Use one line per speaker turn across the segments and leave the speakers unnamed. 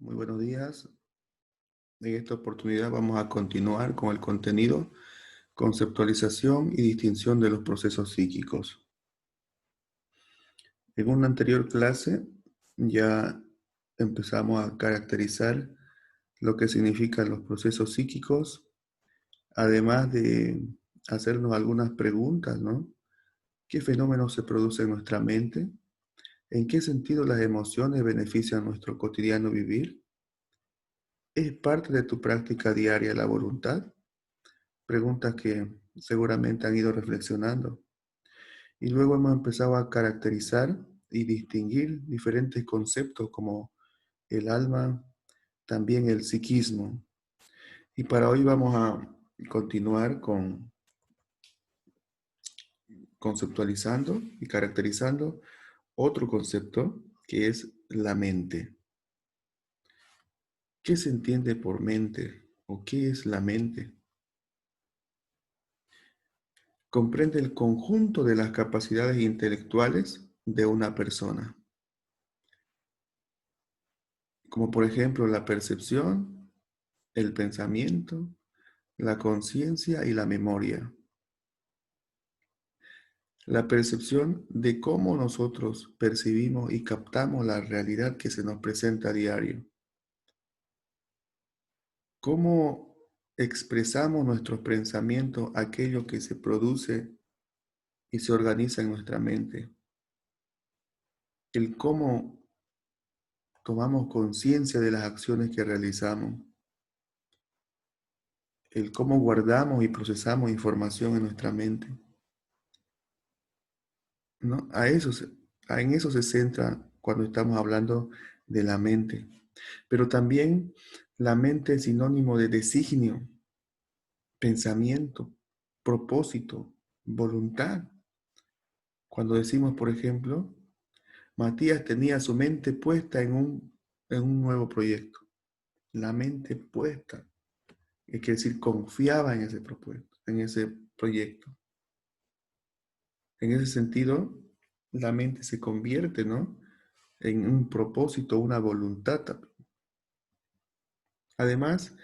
Muy buenos días. En esta oportunidad vamos a continuar con el contenido, conceptualización y distinción de los procesos psíquicos. En una anterior clase ya empezamos a caracterizar lo que significan los procesos psíquicos, además de hacernos algunas preguntas, ¿no? ¿Qué fenómenos se producen en nuestra mente? ¿En qué sentido las emociones benefician nuestro cotidiano vivir? ¿Es parte de tu práctica diaria la voluntad? Preguntas que seguramente han ido reflexionando. Y luego hemos empezado a caracterizar y distinguir diferentes conceptos como el alma, también el psiquismo. Y para hoy vamos a continuar con conceptualizando y caracterizando otro concepto que es la mente. ¿Qué se entiende por mente o qué es la mente? Comprende el conjunto de las capacidades intelectuales de una persona, como por ejemplo la percepción, el pensamiento, la conciencia y la memoria. La percepción de cómo nosotros percibimos y captamos la realidad que se nos presenta a diario. Cómo expresamos nuestros pensamientos, aquello que se produce y se organiza en nuestra mente. El cómo tomamos conciencia de las acciones que realizamos. El cómo guardamos y procesamos información en nuestra mente, ¿no? En eso se centra cuando estamos hablando de la mente. Pero también la mente es sinónimo de designio, pensamiento, propósito, voluntad. Cuando decimos, por ejemplo, Matías tenía su mente puesta en un nuevo proyecto. La mente puesta, es decir, confiaba en ese propuesto, en ese proyecto. En ese sentido, la mente se convierte, ¿no?, en un propósito, una voluntad también. Además,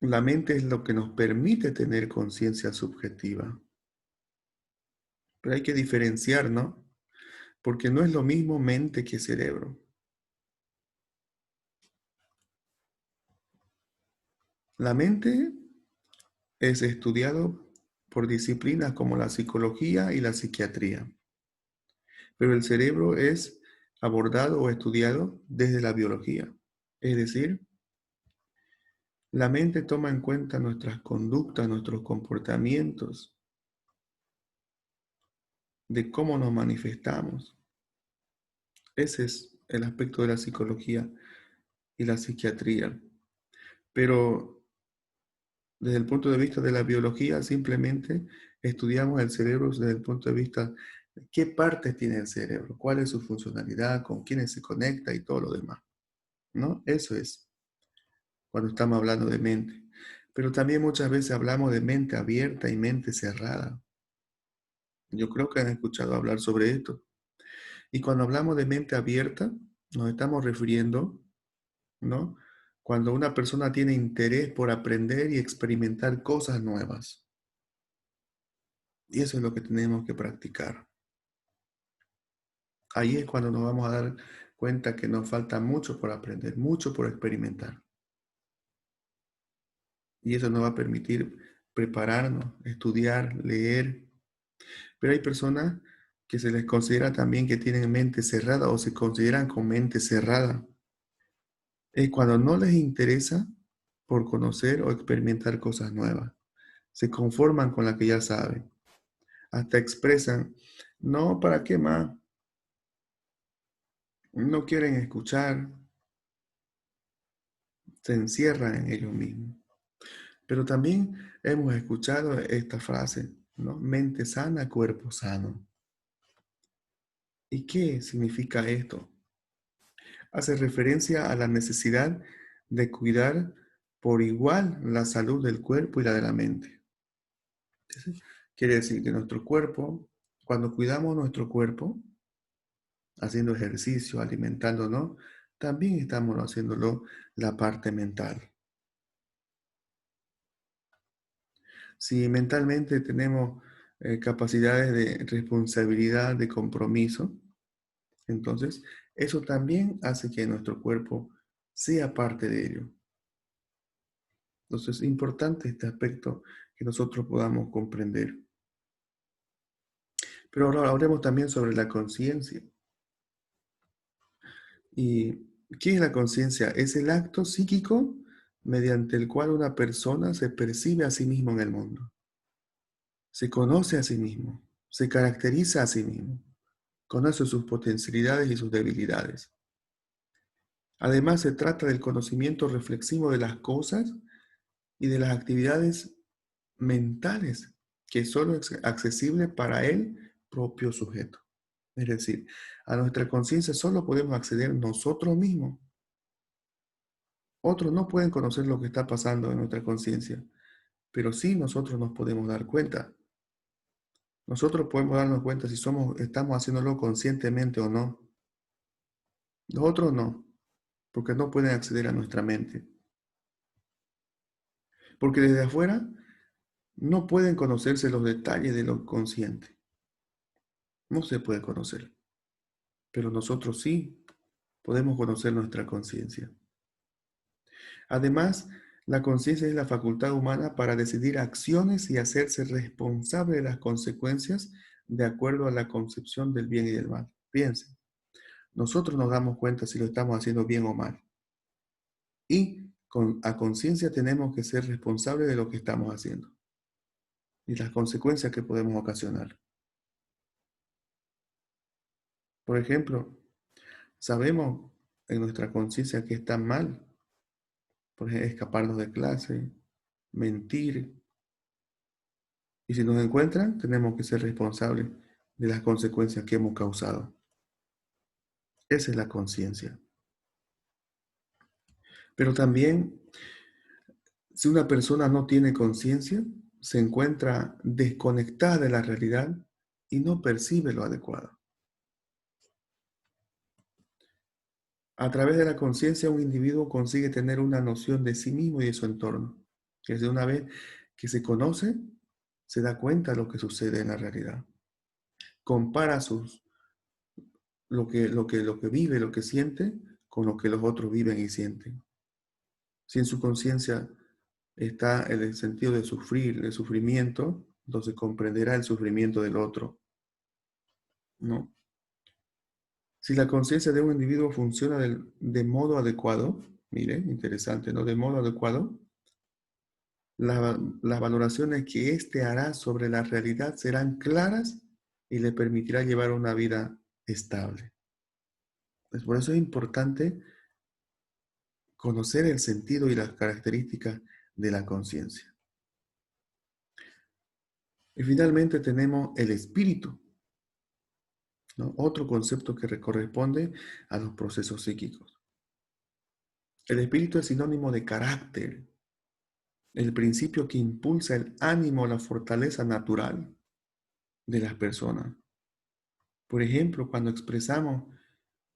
la mente es lo que nos permite tener conciencia subjetiva. Pero hay que diferenciar, ¿no? Porque no es lo mismo mente que cerebro. La mente es estudiado por disciplinas como la psicología y la psiquiatría, pero el cerebro es abordado o estudiado desde la biología. Es decir, la mente toma en cuenta nuestras conductas, nuestros comportamientos, de cómo nos manifestamos. Ese es el aspecto de la psicología y la psiquiatría. Pero desde el punto de vista de la biología, simplemente estudiamos el cerebro desde el punto de vista de qué partes tiene el cerebro, cuál es su funcionalidad, con quiénes se conecta y todo lo demás, ¿no? Eso es cuando estamos hablando de mente. Pero también muchas veces hablamos de mente abierta y mente cerrada. Yo creo que han escuchado hablar sobre esto. Y cuando hablamos de mente abierta, nos estamos refiriendo, ¿no?, cuando una persona tiene interés por aprender y experimentar cosas nuevas. Y eso es lo que tenemos que practicar. Ahí es cuando nos vamos a dar cuenta que nos falta mucho por aprender, mucho por experimentar. Y eso nos va a permitir prepararnos, estudiar, leer. Pero hay personas que se les considera también que tienen mente cerrada o se consideran con mente cerrada. Es cuando no les interesa por conocer o experimentar cosas nuevas. Se conforman con la que ya saben. Hasta expresan, no, ¿para qué más? No quieren escuchar, se encierran en ellos mismos. Pero también hemos escuchado esta frase, ¿no? Mente sana, cuerpo sano. ¿Y qué significa esto? Hace referencia a la necesidad de cuidar por igual la salud del cuerpo y la de la mente. ¿Sí? Quiere decir que nuestro cuerpo, cuando cuidamos nuestro cuerpo, haciendo ejercicio, alimentándonos, también estamos haciéndolo la parte mental. Si mentalmente tenemos capacidades de responsabilidad, de compromiso, entonces eso también hace que nuestro cuerpo sea parte de ello. Entonces es importante este aspecto que nosotros podamos comprender. Pero ahora hablemos también sobre la conciencia. ¿Y qué es la conciencia? Es el acto psíquico mediante el cual una persona se percibe a sí mismo en el mundo, se conoce a sí mismo, se caracteriza a sí mismo, conoce sus potencialidades y sus debilidades. Además, se trata del conocimiento reflexivo de las cosas y de las actividades mentales que solo es accesible para el propio sujeto. Es decir, a nuestra conciencia solo podemos acceder nosotros mismos. Otros no pueden conocer lo que está pasando en nuestra conciencia, pero sí nosotros nos podemos dar cuenta. Nosotros podemos darnos cuenta si estamos haciéndolo conscientemente o no. Los otros no, porque no pueden acceder a nuestra mente. Porque desde afuera no pueden conocerse los detalles de lo consciente. No se puede conocer, pero nosotros sí podemos conocer nuestra conciencia. Además, la conciencia es la facultad humana para decidir acciones y hacerse responsable de las consecuencias de acuerdo a la concepción del bien y del mal. Piensen, nosotros nos damos cuenta si lo estamos haciendo bien o mal. Y a conciencia tenemos que ser responsables de lo que estamos haciendo y las consecuencias que podemos ocasionar. Por ejemplo, sabemos en nuestra conciencia que está mal, por ejemplo, escaparnos de clase, mentir. Y si nos encuentran, tenemos que ser responsables de las consecuencias que hemos causado. Esa es la conciencia. Pero también, si una persona no tiene conciencia, se encuentra desconectada de la realidad y no percibe lo adecuado. A través de la conciencia, un individuo consigue tener una noción de sí mismo y de su entorno, que es de una vez que se conoce, se da cuenta de lo que sucede en la realidad. Compara lo que vive, lo que siente, con lo que los otros viven y sienten. Si en su conciencia está el sentido de sufrir, el sufrimiento, entonces comprenderá el sufrimiento del otro, ¿no? Si la conciencia de un individuo funciona de modo adecuado, mire, interesante, ¿no? De modo adecuado, las valoraciones que éste hará sobre la realidad serán claras y le permitirá llevar una vida estable. Pues por eso es importante conocer el sentido y las características de la conciencia. Y finalmente tenemos el espíritu, ¿no? Otro concepto que corresponde a los procesos psíquicos. El espíritu es sinónimo de carácter, el principio que impulsa el ánimo, la fortaleza natural de las personas. Por ejemplo, cuando expresamos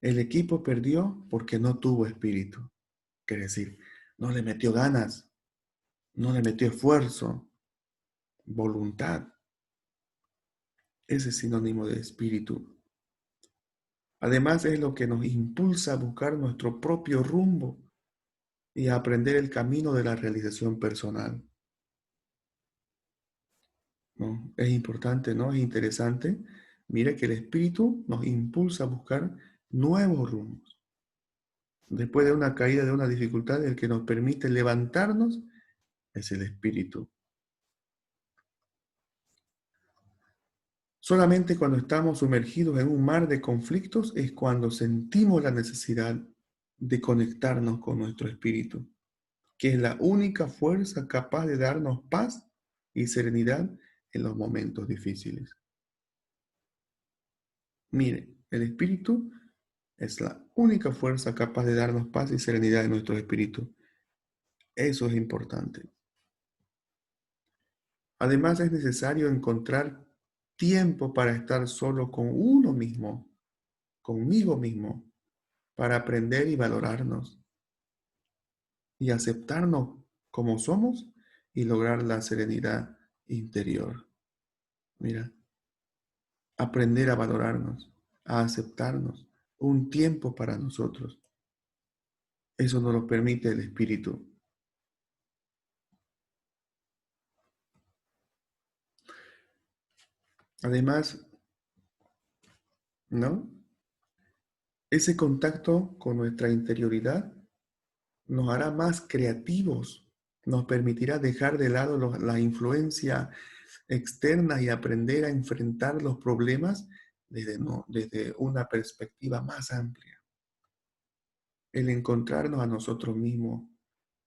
el equipo perdió porque no tuvo espíritu, quiere decir, no le metió ganas, no le metió esfuerzo, voluntad. Ese es sinónimo de espíritu. Además, es lo que nos impulsa a buscar nuestro propio rumbo y a aprender el camino de la realización personal, ¿no? Es importante, ¿no? Es interesante. Mire que el espíritu nos impulsa a buscar nuevos rumbos. Después de una caída, de una dificultad, el que nos permite levantarnos es el espíritu. Solamente cuando estamos sumergidos en un mar de conflictos es cuando sentimos la necesidad de conectarnos con nuestro espíritu, que es la única fuerza capaz de darnos paz y serenidad en los momentos difíciles. Mire, el espíritu es la única fuerza capaz de darnos paz y serenidad en nuestro espíritu. Eso es importante. Además, es necesario encontrar tiempo para estar solo con uno mismo, conmigo mismo, para aprender y valorarnos y aceptarnos como somos y lograr la serenidad interior. Mira, aprender a valorarnos, a aceptarnos, un tiempo para nosotros. Eso nos lo permite el Espíritu. Además, ¿no? Ese contacto con nuestra interioridad nos hará más creativos, nos permitirá dejar de lado la influencia externa y aprender a enfrentar los problemas desde una perspectiva más amplia. El encontrarnos a nosotros mismos,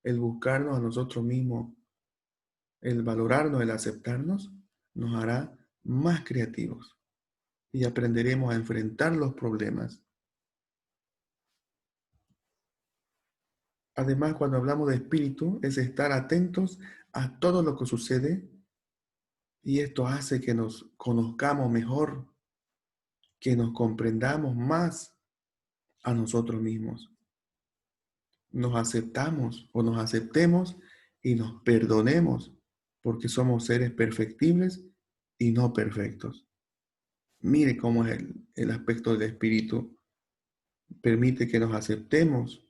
el buscarnos a nosotros mismos, el valorarnos, el aceptarnos, nos hará más creativos y aprenderemos a enfrentar los problemas. Además, cuando hablamos de espíritu, es estar atentos a todo lo que sucede y esto hace que nos conozcamos mejor, que nos comprendamos más a nosotros mismos. Nos aceptamos o nos aceptemos y nos perdonemos porque somos seres perfectibles y no perfectos. Mire cómo es el aspecto del espíritu. Permite que nos aceptemos,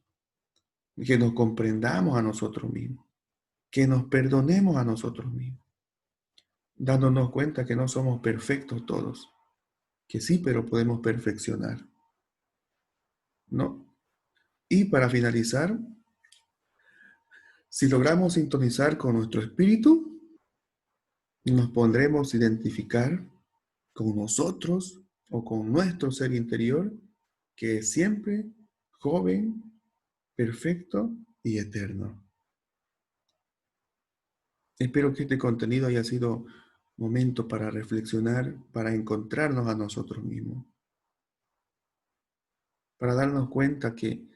que nos comprendamos a nosotros mismos, que nos perdonemos a nosotros mismos, dándonos cuenta que no somos perfectos todos, que sí, pero podemos perfeccionar, ¿no? Y para finalizar, si logramos sintonizar con nuestro espíritu, nos podremos identificar con nosotros o con nuestro ser interior, que es siempre joven, perfecto y eterno. Espero que este contenido haya sido momento para reflexionar, para encontrarnos a nosotros mismos, para darnos cuenta que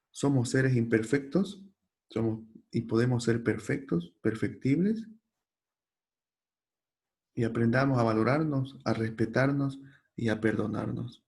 somos seres imperfectos, somos y podemos ser perfectos, perfectibles, y aprendamos a valorarnos, a respetarnos y a perdonarnos.